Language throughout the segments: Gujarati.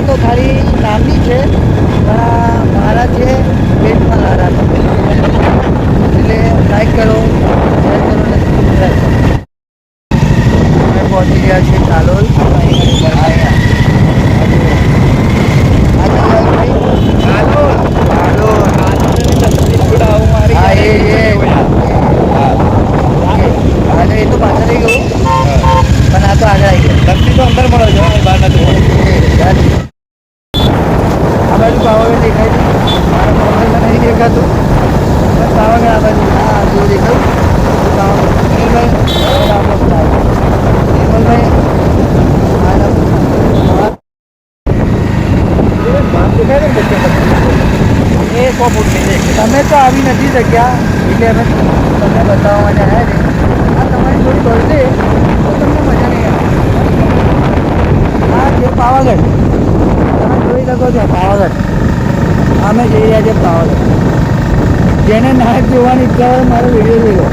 તો ખાલી નામની છે પણ મારા છે પેટમાં લારા એટલે લાઈક કરો, શેર કરો અને સબસ્ક્રાઈબ કરો. અમે પહોંચી ગયા છીએ કાલોલ. એ તો પાછળ આવી ગયું પણ આ તો આગળ આવી ગયું. લગતી તો અંદર મળે છે બહાર નથી. આ બાજુ પાવાગઢ દેખાય છે, મારા મોબાઈલમાં નહીં દેખાતું પણ પાવાગઢ આ બાજુ હા જો દેખાયું પાવાગઢ. તમે તો આવી નથી શક્યા એટલે અમે તમને બતાવવા માટે આવ્યા છે. આ તમારી થોડી બળશે તો તમને મજા નહીં આવે. આ છે પાવાગઢ, તમે જોઈ શકો છો પાવાગઢ. અમે જઈ રહ્યા છીએ પાવાગઢ. જેને નાયક જોવાની ઈચ્છા હોય મારો વિડીયો જોઈ લો.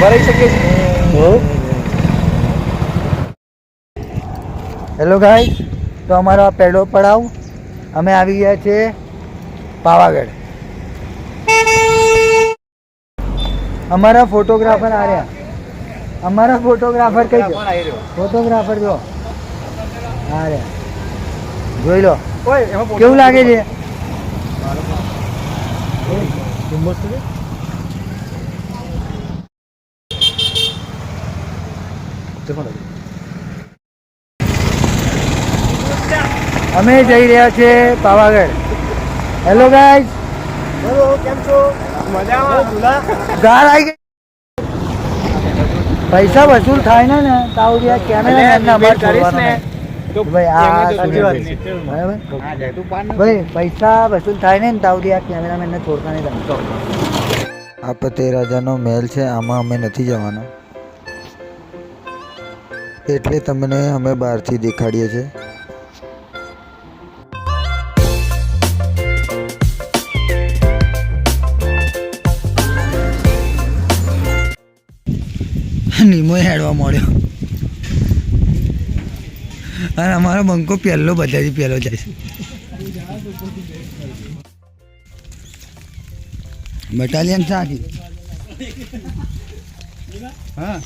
ભરાઈ શકીએ છીએ. હેલો ગાઈસ, તો અમારો આ પહેલો પડાવ અમે આવી ગયા છે પાવાગઢ. અમારા ફોટોગ્રાફર આવ્યા. અમારા ફોટોગ્રાફર કઈ ગયો? ફોટોગ્રાફર જો આવ્યા, જોઈ લો કેવું લાગે છે. અમે જઈ રહ્યા છીએ પાવાગઢ. હેલો ગાઈસ, કેમ છો? મજામાં. ગાર આવી ગઈ. પૈસા વસૂલ થાય ને તાવ ભાઈ પૈસા વસૂલ થાય ને તાવડી આ કેમેરામેનને છોડતા નહીં તમે. આ પતે રાજાનો મહેલ છે, આમાં અમે નથી જવાના એટલે તમને અમે બહારથી દેખાડીએ છીએ. નીમો હેડવા મળ્યો અને અમારો બંકો પહેલો બધાથી પહેલો જાય છે. બટાલિયન સાથી હા.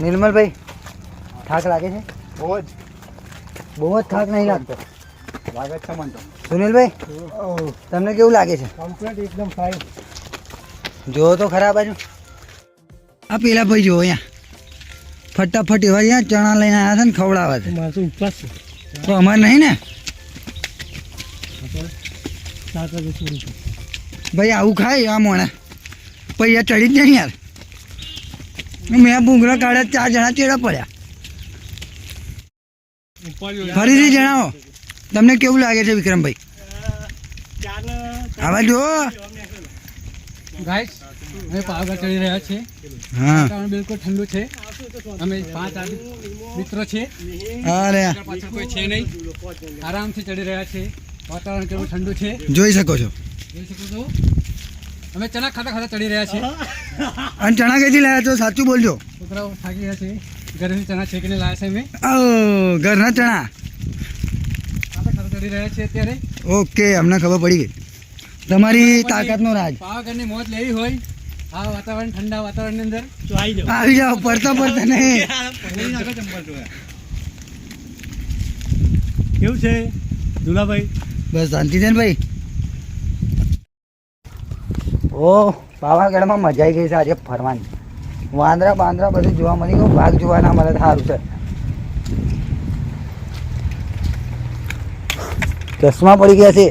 નિર્મલભાઈ થાક લાગે છે? બહુ જ થાક નહીં લાગતો. લાગે છે મને તો. સુનિલભાઈ તમને કેવું લાગે છે? કમ્પ્લીટ એકદમ ફાઇન. જો તો ખરા બાજુ આ પેલા ભાઈ જો અહીંયા ફટાફટ એવા અહીંયા ચણા લઈને આવ્યા છે ને ખવડાવવા છે. મારે તો ઉપવાસ છે તો અમારે નહીં ને ભાઈ. આવું ખાય આ મોણા પૈસા ચડી જ નહીં યાર. મેં ભૂંગળા કાઢ્યા 4 જણા ચેડા પડ્યા. ફરીથી જણાવો તમને કેવું લાગે છે વિક્રમભાઈ? આવા જો ગાઈસ, અમે પાવાગઢ ચડી રહ્યા છીએ. હા, વાતાવરણ બિલકુલ ઠંડુ છે. અમે 5 મિત્રો છે, અરે પાછળ કોઈ છે નહીં. આરામથી ચડી રહ્યા છે. વાતાવરણ કેવું ઠંડુ છે જોઈ શકો છો. જોઈ શકો છો. અમે ચણા ખાતા ખાતા ચડી રહ્યા છીએ. અને ચણા કઈથી લાવ્યા છો? સાચું બોલજો. છોકરાઓ થાકી રહ્યા છે. ઘરેથી ચણા છેકીને લાવ્યા છે અમે. ઘરના ચણા ખાતા ખાતા ચડી રહ્યા છીએ અત્યારે. ઓકે, અમને ખબર પડી ગઈ તમારી તાકાતનો રાજ. પાવાગઢની મોજ લેવી હોય આ વાતાવરણ, ઠંડા વાતાવરણની અંદર આવી જાઓ. પડતા નહીં. કેવું છે દુલાભાઈ? બસ શાંતિ છે ને ભાઈ. ઓ પાવાગઢમાં મજા આવી ગઈ છે આજે ફરવાની. વાંદરા બાંદરા બધું જોવા મળી ગયું. વાઘ જોવાના મળે સારું છે. ચશ્મા પડી ગયા છે.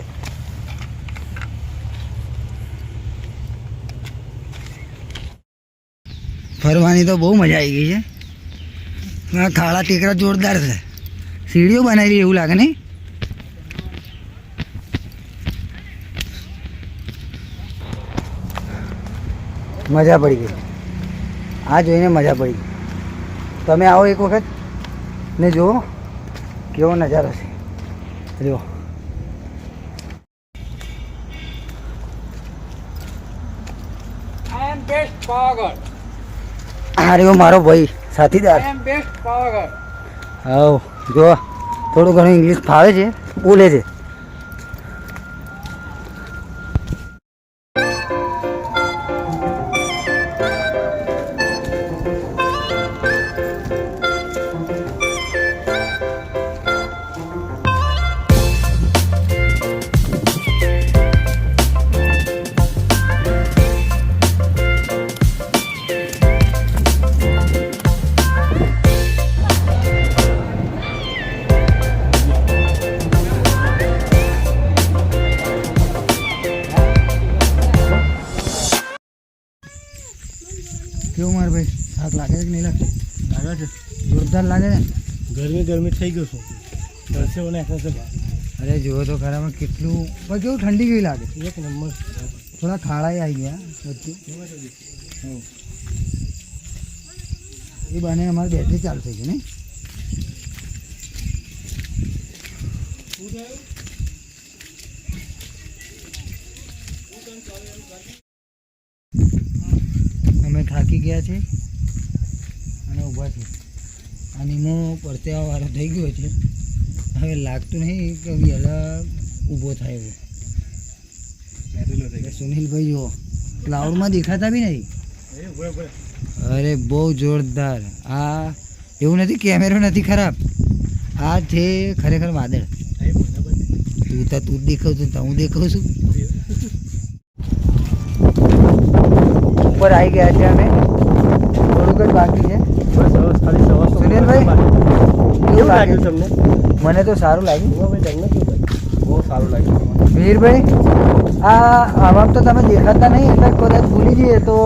ફરવાની તો બહુ મજા આવી ગઈ છે. ખાડા ટેકરા જોરદાર છે. સીડીઓ બનાવી એવું લાગે નહીં? મજા પડી ગઈ. આ જોઈને મજા પડી ગઈ. તમે આવો એક વખત. ને જુઓ કેવો નજારો છે. જુઓ આઈ એમ બેસ્ટ પાવાગઢ. આ રહ્યો મારો ભાઈ સાથીદાર. આઈ એમ બેસ્ટ પાવાગઢ. હાઉ જો થોડું ઘણું ઇંગ્લિશ ફાવે છે, બોલે છે. કેવું મારે ભાઈ થાક લાગે છે કે નહીં લાગતો? લાગે છે જોરદાર લાગે છે. ગરમી થઈ ગયું છું પરસેવો નાખે છે બહાર. અરે જુઓ તો ખરામાં કેટલું પણ કેવું ઠંડી કેવી લાગે. એક નંબર. થોડા ખાડા આવી ગયા વચ્ચે. એ બને અમારી બેટરી ચાલુ થઈ ગઈ નહીં. અમે થાકી ગયા છે અને ઊભા છે. અને એમાં પરસેવા વાળો થઈ ગયો છે. હવે લાગતું નહીં કે વહેલા ઊભો થાય એવો. સુનિલભાઈ જુઓ ક્લાઉડમાં દેખાતા બી નહીં. અરે બહુ જોરદાર. આ એવું નથી કેમેરો નથી ખરાબ, આ છે ખરેખર વાદળ. તું જ દેખાવ છું, હું દેખાઉં છું. ઉપર આવી ગયા છે અમે, થોડુંક જ બાકી છે. સુનિલભાઈ કેવું લાગ્યું તમને? મને તો સારું લાગ્યું. બહુ સારું લાગ્યું. વીરભાઈ આમ તો તમે દેખાતા નહીં એટલે કદાચ ભૂલી જઈએ તો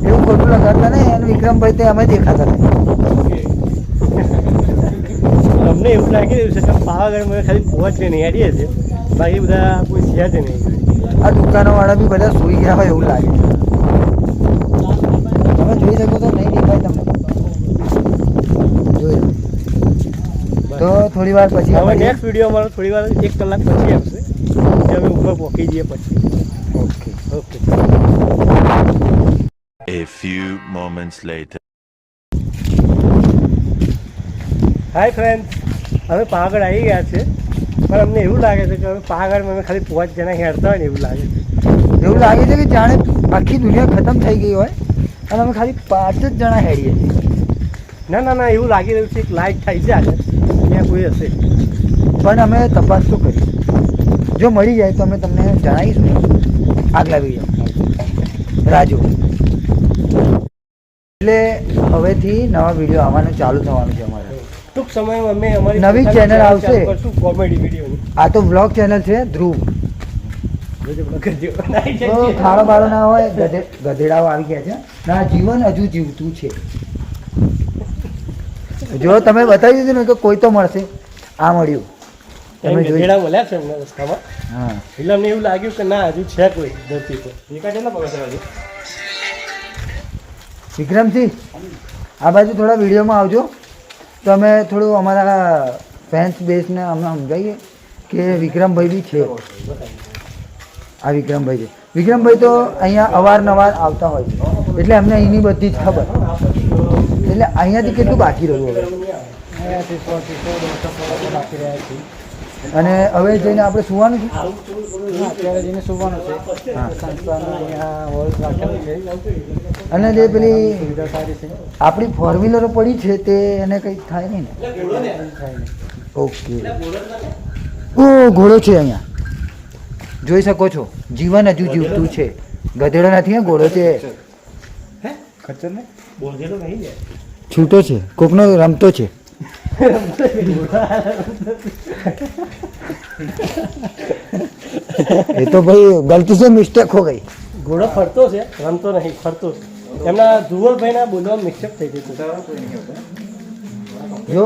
એવું ખોટું લગાડતા નહીં. અને વિક્રમભાઈ તે અમે દેખાતા નહીં. અમને એવું લાગી રહ્યું છે કે પાવાગઢ મને ખાલી પહોંચ છે નહીં હેડીએ છે, બાકી બધા કોઈ છે જ નહીં. આ દુકાનોવાળા બી બધા સૂઈ ગયા હોય એવું લાગે. તમે જોઈ શકો તો નહીં દેખાય તમને. જોઈ તો થોડી વાર પછી હવે નેક્સ્ટ વિડીયો અમારો થોડી વાર 1 કલાક પછી આવશે, જે અમે ઉપર પહોંચી જઈએ પછી. Okay okay. A few moments later. Hi friend, અમે પાવાગઢ આવી ગયા છે, પણ અમને એવું લાગે છે કે અમે પાવાગઢમાં અમે ખાલી 5 જણા હેરતા હોય ને એવું લાગે છે. એવું લાગે છે કે જાણે આખી દુનિયા ખતમ થઈ ગઈ હોય અને અમે ખાલી 5 જ જણા હેડીએ છીએ. ના એવું લાગી રહ્યું છે એક લાઈટ થાય છે આગળ, ત્યાં કોઈ હશે. પણ અમે તપાસ તો કરી, જો મળી જાય તો અમે તમને જણાવીશું આગલા વિડીયો. રાજુ એટલે હવેથી નવા વિડીયો આવવાનું ચાલુ થવાનું છે અમારે. ટૂંક સમયમાં અમે અમારી નવી ચેનલ આવશે. કરશું કોમેડી વિડીયોની. આ તો બ્લોગ ચેનલ છે ધ્રુવ. જોજો બ્લોગ કરજો. તો ખાડો બાળો ના હોય, ગધેડાઓ આવી ગયા છે ના, જીવન હજુ જીવતું છે. જો તમે બતાવી દીધું ને કે કોઈ તો મળશે, આ મળ્યું. તમે જોઈ ગધેડા મળ્યા છે અમને રસ્તામાં, હા. એટલે અમને એવું લાગ્યું કે ના હજુ છે કોઈ ધરતી પર. એકા કેટલા પગા છે? વિક્રમસિંહ આ બાજુ થોડા વિડીયોમાં આવજો તો અમે થોડું અમારા ફેન્સ બેઝને અમે સમજાવીએ કે વિક્રમભાઈ બી છે. આ વિક્રમભાઈ છે. વિક્રમભાઈ તો અહીંયા અવારનવાર આવતા હોય છે એટલે અમને અહીંની બધી જ ખબર. એટલે અહીંયાથી કેટલું બાકી રહ્યું હવે? અને હવે જઈને આપણે સુવાનું છે. અત્યારે જઈને સુવાનું છે. હા. સંસ્થાનું અહીંયા હોલ રાખેલું છે. અને જે પેલી સુવિધા સારી છે. આપણી ફોર વ્હીલરો પડી છે તે એને કંઈ થાય નહીં ને? થાય નહીં. ઓકે. ઓ ઘોડો છે અહીંયા, જોઈ શકો છો. જીવન હજુ જીવતું છે. ગધેડો નથી, હે ઘોડો છે. ખચ્ચર ને બોલગેલો નહીં જાય. છૂટો છે, કોકનો રમતો છે. એ તો ભાઈ ગલતી से મિસ્ટેક હો ગઈ. ઘોડો ફરતો છે, રમતો નહીં, ફરતો છે. એમના ધ્રુવલભાઈના બોલવામાં મિક્સઅપ થઈ ગયું છે. જો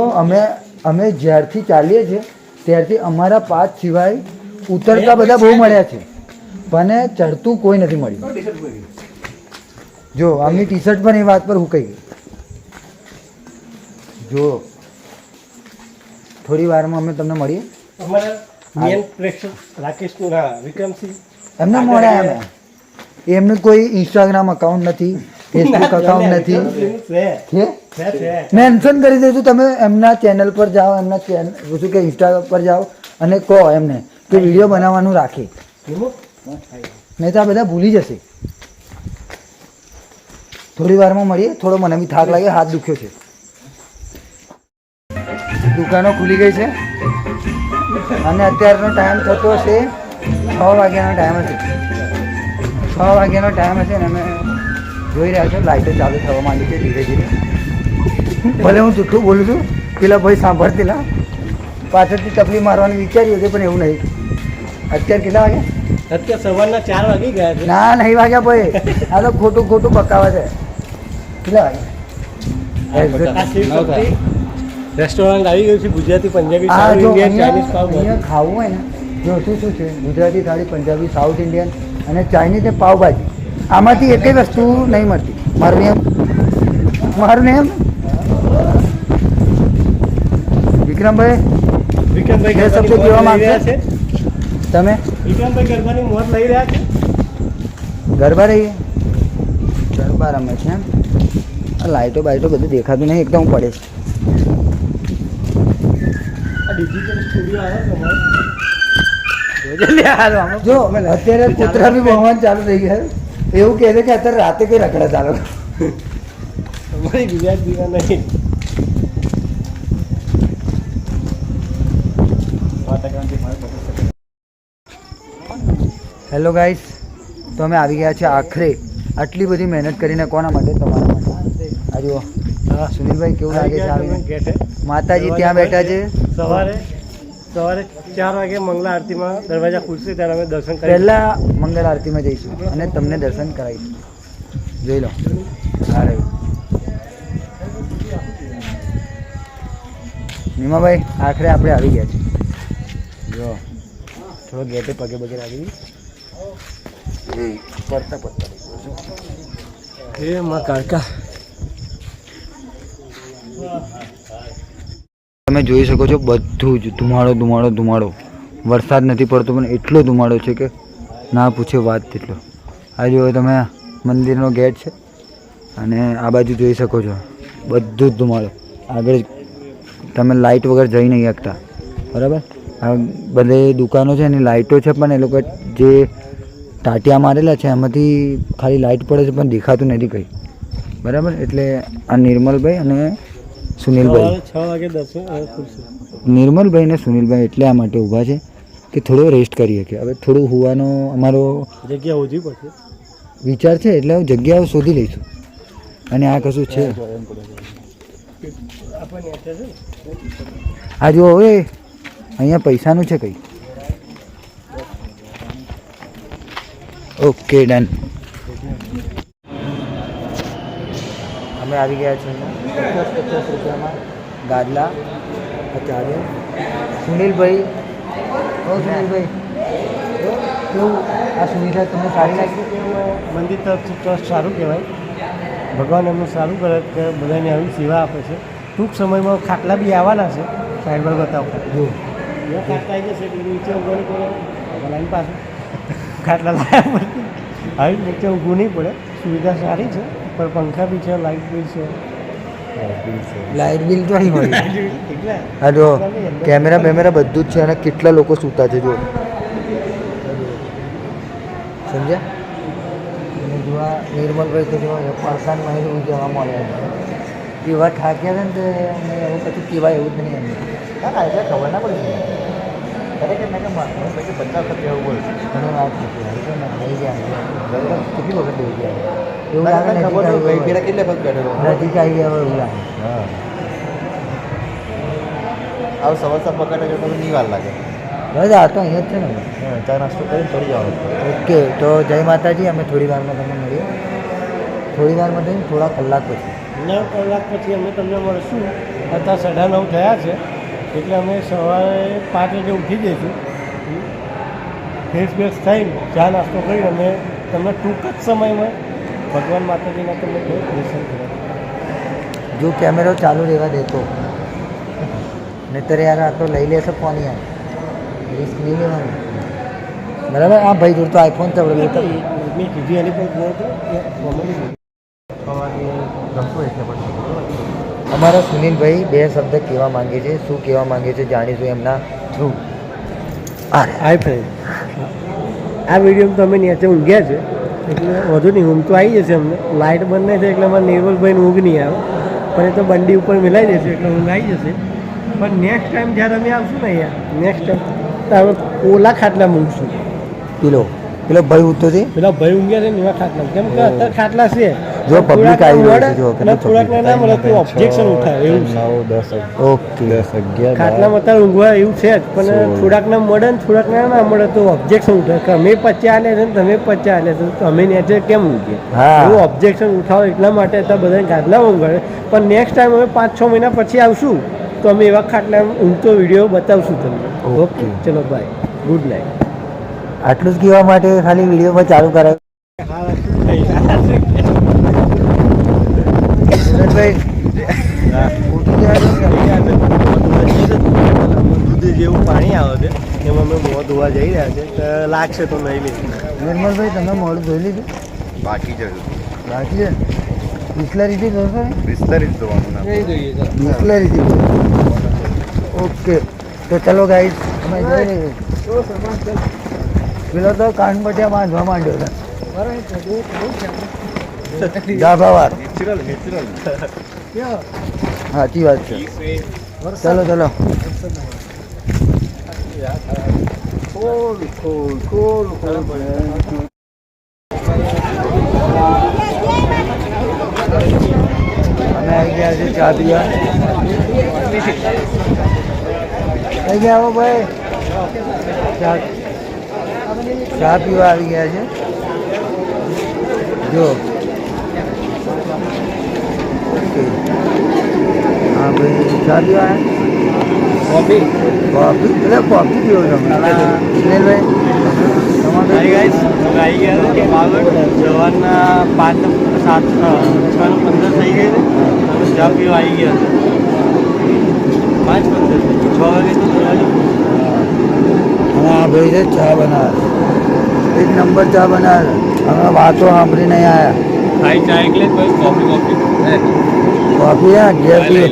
અમે જ્યારથી ચાલીએ છીએ ત્યારથી અમારા પાથ સિવાય ઉતરતા બધા બહુ મળ્યા છે, પણ ચડતું કોઈ નથી મળ્યું. જો આમની ટી શર્ટ પણ એ વાત પર હુકાઈ ગઈ. જો થોડી વારમાં અમે તમને મળીએ. અમારા મેન પ્રેક્ષક રાકેશનું વિક્રમસિંહ એમને મળ્યા અમે. એમનું કોઈ ઇન્સ્ટાગ્રામ અકાઉન્ટ નથી, ફેસબુક અકાઉન્ટ નથી. મેન્શન કરી દઈશું, તમે એમના ચેનલ પર જાઓ, એમના ચેનલ શું કે ઇન્સ્ટા પર જાઓ અને કહો એમને કે વિડીયો બનાવવાનું રાખે, નહીં તો આ બધા ભૂલી જશે. થોડી વારમાં મળીએ. થોડો મને બી થાક લાગે, હાથ દુખ્યો છે. દુકાનો ખુલી ગઈ છે અને અત્યારનો ટાઈમ થતો હશે 6 વાગ્યાનો ટાઈમ હશે. 6 વાગ્યાનો ટાઈમ હશે ને અમે જોઈ રહ્યા છો લાઇટો ચાલુ થવા માંડી છે ધીરે ધીરે. ભલે હું જૂઠું બોલું છું, પેલા ભાઈ સાંભળતેલા પાછળથી તકલીફ મારવાની વિચારી હતી, પણ એવું નહીં. અત્યારે કેટલા વાગે? અત્યારે સવારના 4 વાગી ગયા છે. ના, નહીં વાગ્યા ભાઈ, આ તો ખોટું ખોટું બકાવે છે. કેટલા વાગે? રેસ્ટોરન્ટ આવી ગયું છે, ગુજરાતી, પંજાબી, આ સાઉથ જો ઇન્ડિયન, ચાઇનીઝ અહીંયા ખાવું હોય ને, જો શું શું છે, ગુજરાતી થાળી, પંજાબી, સાઉથ ઇન્ડિયન અને ચાઇનીઝ ને પાવભાજી. આમાંથી એકેય વસ્તુ નહીં મળતી. મારું નેમ વિક્રમભાઈ વિક્રમભાઈ બે શબ્દ કહેવા માંગશો? છે. તમે વિક્રમભાઈ ગરબાની મોજ લઈ રહ્યા છે. ગરબા રહીએ, ગરબા રમે છે એમ. આ લાઇટો બાઇટો બધું દેખાતું નહીં, એકદમ પડે છે. આ ડિજિટલ સ્ટુડિયો આવે જો અત્યારે કૂતરા બી ભણવાનું ચાલુ થઈ ગયા. એવું કહે છે કે અત્યારે રાતે કઈ રખડા ચાલો. તમારી ગુજરાતી નહીં. હેલો ગાઈસ, તો અમે આવી ગયા છે આખરે. આટલી બધી મહેનત કરીને કોના માટે? તમારા માટે. આ જુઓ સુનિલભાઈ, કેવું લાગે છે આવીને? માતાજી ત્યાં બેઠા છે. સવારે 4 વાગે મંગલા આરતીમાં દરવાજા ખુલશે ત્યારે અમે દર્શન કરીશું. પહેલા મંગળ આરતીમાં જઈશું અને તમને દર્શન કરાવીશું. જોઈ લો. આ રહ્યું નીમાભાઈ, આખરે આપણે આવી ગયા છીએ. જો થોડો ગેટે પગે પગે લાગી પડતા પડતા હે માં કાકા. તમે જોઈ શકો છો બધું જ ધુમાડો ધુમાડો ધુમાડો. વરસાદ નથી પડતો પણ એટલો ધુમાડો છે કે ના પૂછે વાત તેટલો. આ જો તમે મંદિરનો ગેટ છે અને આ બાજુ જોઈ શકો છો બધું જ ધુમાડો. આગળ તમે લાઇટ વગર જઈ નહીં શકતા, બરાબર. આ બધે દુકાનો છે એની લાઇટો છે, પણ એ લોકો જે ટાટિયા મારેલા છે એમાંથી ખાલી લાઇટ પડે છે પણ દેખાતું નથી કંઈ, બરાબર. એટલે આ નિર્મલભાઈ અને સુનિલભાઈ, 6 વાગે દર્શન ખુલશે. નિર્મલભાઈ ને સુનિલભાઈ એટલે આ માટે ઊભા છે કે થોડો રેસ્ટ કરી શકીએ. હવે થોડું હોવાનો અમારો જગ્યા ઓછી પડશે વિચાર છે, એટલે જગ્યાઓ શોધી લઈશું. અને આ કશું છે આ જો હવે અહીંયા પૈસાનું છે કંઈ. Okay done. અમે આવી ગયા છીએ 50 રૂપિયામાં ગાદલા ચાલે. સુનિલભાઈ, સુનિલભાઈ કેવું આ સુવિધા તમને સારી લાગી? મંદિર તરફથી ટ્રસ્ટ સારું કહેવાય. ભગવાન એમનું સારું કરે કે બધાને આવી સેવા આપે છે. ટૂંક સમયમાં ખાટલા બી આવવાના છે, સાઈડ પર બતાવો. જો ખાટલા આવી જશે એટલે નીચે ઊંઘવાની પડે. લાઈન પાસે ખાટલા લાવ્યા પડે, આવી નીચે ઊંઘવું નહીં પડે. સુવિધા સારી છે, પર પંખા બી છે, લાઇટ બી છે. લાઇટ બિલ તો અહીં હોય. હા જો કેમેરા બેમેરા બધું જ છે અને કેટલા લોકો સૂતા છે જો, સમજ્યા? અને જોવા નિર્મલભાઈ તો જોવા પડસાન માહિતી જવા મળ્યા એવા થાક્યા હતા ને તો અમને એવું કશું કહેવાય એવું જ નહીં એમને. હા એટલે ખબર ના પડી ખરેખર મેં કે પછી 50 વખત એવું બોલ ઘણી વાત થઈ ગયા કેટલી વખત થઈ ગયા એવું લાગે ને ખબર પેલા કેટલે વખત બેઠેલો નજીક આવી ગયા એવું લાગે. હા આવું સવાર સાત પકડે જો તમને નહીં વાર લાગે. બસ આ તો અહીંયા જ છે ને. ચા નાસ્તો કરીને થોડી જવાનું. ઓકે, તો જય માતાજી. અમે થોડી વારમાં તમને મળીએ. થોડી વારમાં થઈને થોડા કલાક પછી 9 કલાક પછી અમે તમને મળશું. અત્યારે 9:30 થયા છે એટલે અમે સવારે 5 વાગે ઉઠી જઈશું. ફ્રેશ બેશ થઈને ચા નાસ્તો કરી અમે તમને ટૂંક જ સમયમાં ભગવાન માતાજીના તમને દર્શન કર્યા. જો કેમેરો ચાલુ રહેવા દેતો નહીતર યાર આ તો લઈ લેશે ફોન યાર રિસ્ક નહીં લેવાનું બરાબર. હા ભાઈ જોડતો આઈફોન તો આપણે લેતો મેં કીધું એની પણ ગયો હતો ગમતો એટલે પણ અમારા સુનિલભાઈ બે શબ્દ કહેવા માંગે છે. શું કહેવા માંગે છે જાણીશું એમના થ્રુ. હાય ફ્રેન્ડ, આ વિડીયો તમે નીચે ઊંઘ્યા છે એટલે વધુ નહીં, ઊંઘ તો આવી જશે અમને. લાઇટ બંધ નહીં થાય એટલે અમારે નિર્મલભાઈને ઊંઘ નહીં આવે, પણ એ તો બંડી ઉપર મિલાઈ જશે એટલે ઊંઘ આવી જશે. પણ નેક્સ્ટ ટાઈમ જ્યારે અમે આવશું ને યાર, નેક્સ્ટ ટાઈમ તો અમે ઓલા ખાટલામાં ઊંઘશું. પેલો ભાઈ ઉઠતો છે, પેલા ભાઈ ઊંઘ્યા છે ને એવા ખાટલા, કેમ કે અત્યારે ખાટલા છે જો પબ્લિક આવી રહ્યું છે, જો અને થોડાકને ના મળે તો ઓબ્જેક્શન ઉઠાવે એવું છે. ઓકે ખાટલામાં અત્યારે ઊંઘવા એવું છે જ, પણ થોડાકને મળે ને થોડાકને ના મળે તો ઓબ્જેક્શન ઉઠાવે કે અમે 50 આલે છે ને તમે 50 આલે છે તો અમે નેચે કેમ ઊંઘીએ, એવું ઓબ્જેક્શન ઉઠાવો. એટલા માટે અત્યારે બધાને ખાટલા ઊંઘાડે. પણ નેક્સ્ટ ટાઈમ અમે 5-6 મહિના પછી આવશું તો અમે એવા ખાટલા ઊંઘતો વિડીયો બતાવશું તમને. ઓકે, ચલો બાય, ગુડ નાઇટ. આટલું જ કહેવા માટે ખાલી વિડીયોમાં ચાલુ કરાવ્યું. દૂધ જેવું પાણી આવે છે એમાં અમે મોં ધોવા જઈ રહ્યા છે, લાગશે તો નહીં લે. નિર્મલભાઈ તમે મોડું ધોઈ લીધું? બાકી છે બાકી છે. બિસ્લરીથી ધોશો ને? બિસ્તરી જ ધોવાનું બિસ્લરીથી. ઓકે, તો ચલો ગાઈસ અમે જઈ રહીએ. પેલો તો કાન પટ્યા બાંધવા માંડ્યો છે. ડાભાવાર સાચી વાત છે. ચલો ચલો. અમે આવી ગયા છે ચા પીવા. આવી ગયા આવો ભાઈ, ચા પીવા આવી ગયા છે. જો હા ભાઈ, ચા પીવા કોફી એટલે કોફી પીવો તમે સુનિલભાઈ? આવી ગયા છે સવારના 5:07-6:15 થઈ ગઈ છે. ચા પીવા આવી ગયા છે 5:15 6 વાગે તો હા ભાઈ છે ચા બનાવે, એક નંબર ચા બનાવે. અમે વાતો સાંભળી નહીં આવ્યા. ચા એટલે કોફી કોફી હા ઘેર પી,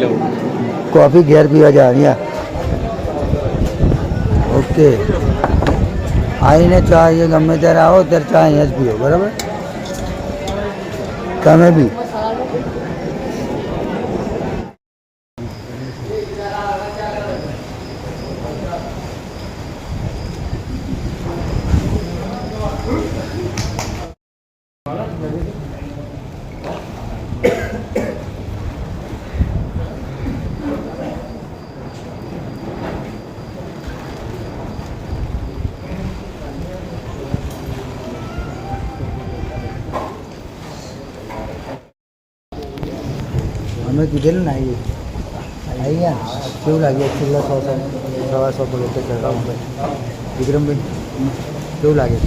કોફી ઘેર પીવા જાય. ઓકે, આવીને ચા અહીંયા ગમે ત્યારે આવો ત્યારે ચા અહીંયા જ પીવો, બરાબર? તમે બી. અમે કીધેલું ને આવીએ ગયા. કેવું લાગે છેલ્લા 100-1.25 કિલોમીટર ચડવાનું ભાઈ? વિક્રમભાઈ કેવું લાગે?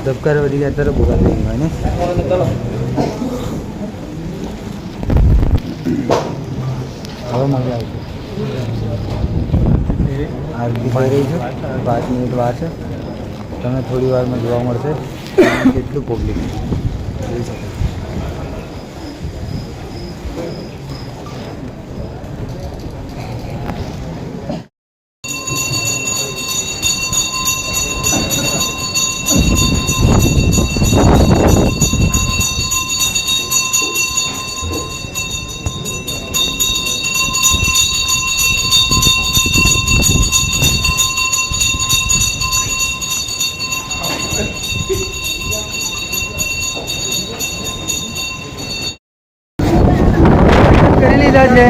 ધબકારા વધી ગયા અત્યારે બોલા થઈ ગયું ને. હવે મજા આવશે. આરતી થઈ રહી છે, 5 મિનિટ વાર છે. તમે થોડી વારમાં જોવા મળશે કેટલું પબ્લિક જોઈ શકો. કરી લીધા છે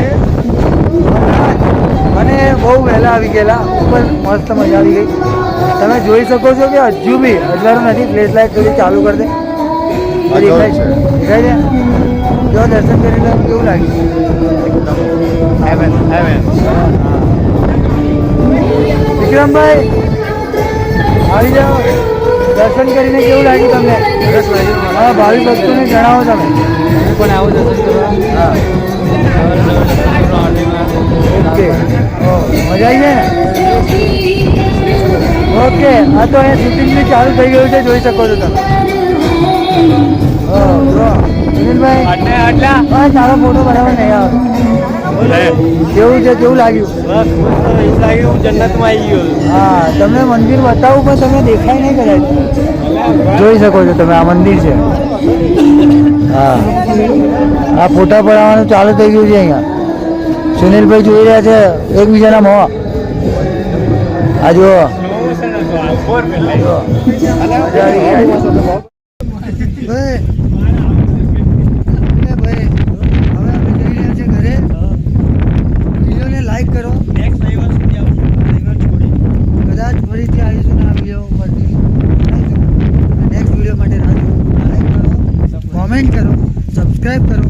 અને બહુ વહેલા આવી ગયેલા ઉપર, મસ્ત મજા આવી ગઈ. તમે જોઈ શકો છો કે હજુ બી અજવાળું નથી. ફ્લેશ લાઇટ થોડી ચાલુ કરી દે. દેખાય છે? જો દર્શન કરી લે કેવું લાગ્યું? વિક્રમભાઈ આવી જાઓ, દર્શન કરીને કેવું લાગ્યું તમને? હા, ભાવિ ભક્તોને જણાવો તમે. પણ આવો દર્શન કરવા. હા ઓકે મજા આવી જાય ને ઓકે આ તો અહીંયા શૂટિંગ બી ચાલુ થઈ ગયું છે જોઈ શકો છો તમે સુનિલભાઈ હા તારો ફોટો બરાબર નહીં આવે કેવું છે કેવું લાગ્યું જન્નતમાં આવી ગયો હા તમને મંદિર બતાવું પણ તમને દેખાય નહીં કદાચ જોઈ શકો છો તમે આ મંદિર છે હા આ ફોટા પડાવવાનું ચાલુ થઈ ગયું છે અહીંયા સુનિલભાઈ જોઈ રહ્યા છે એકબીજાના મોં આ જુઓ લાઈક કરો કદાચ ફરીથી આવીશું આ વિડીયો પરથી નેક્સ્ટ વિડીયો માટે રાહ જુઓ લાઈક કરો કોમેન્ટ કરો સબસ્ક્રાઈબ કરો